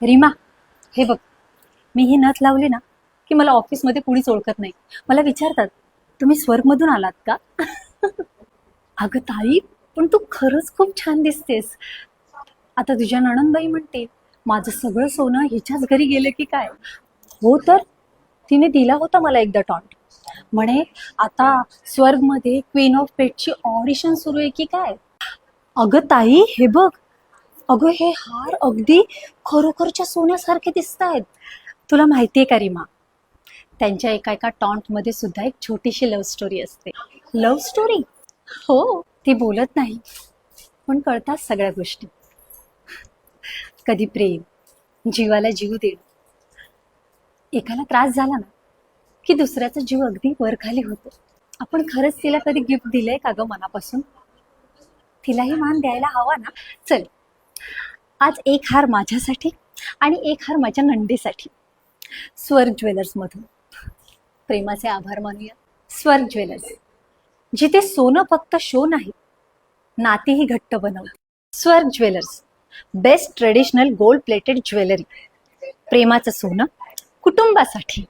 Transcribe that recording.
रीमा, हे बघ, मी ही नथ लावली ना की मला ऑफिसमध्ये कुणीच ओळखत नाही. मला विचारतात, तुम्ही स्वर्गमधून आलात का? अगं ताई, पण तू खरंच खूप छान दिसतेस. आता तुझ्या नणंदबाई म्हणते, माझं सगळं सोनं हिच्याच घरी गेलं की काय. हो तर, तिने दिला होता मला एकदा टॉन्ट. म्हणे, आता स्वर्गमध्ये क्वीन ऑफ पेटची ऑडिशन सुरू आहे की काय. अगं ताई, हे बघ, अगं हे हार अगदी खरोखरच्या सोन्यासारखे दिसत आहेत. तुला माहितीये का रीमा, त्यांच्या एका एका टॉन्ट मध्ये सुद्धा एक छोटीशी लव्ह स्टोरी असते. Love story? हो. ती बोलत नाही, पण कळतात सगळ्या गोष्टी. कधी प्रेम, जीवाला जीव देणं, एकाला त्रास झाला ना की दुसऱ्याचा जीव अगदी वरखाली होतो. आपण खरंच तिला कधी गिफ्ट दिलंय का ग मनापासून? तिलाही मान द्यायला हवा ना. चल, आज एक हार माझ्यासाठी आणि एक हार माझ्या नंदीसाठी. स्वर्ग ज्वेलर्स मधून प्रेमाचे आभार मानूया. स्वर्ग ज्वेलर्स, जिथे सोनं फक्त शो नाही, नातीही घट्ट बनवते. स्वर्ग jewellers, best traditional gold plated jewellery. प्रेमाचं सोनं कुटुंबासाठी.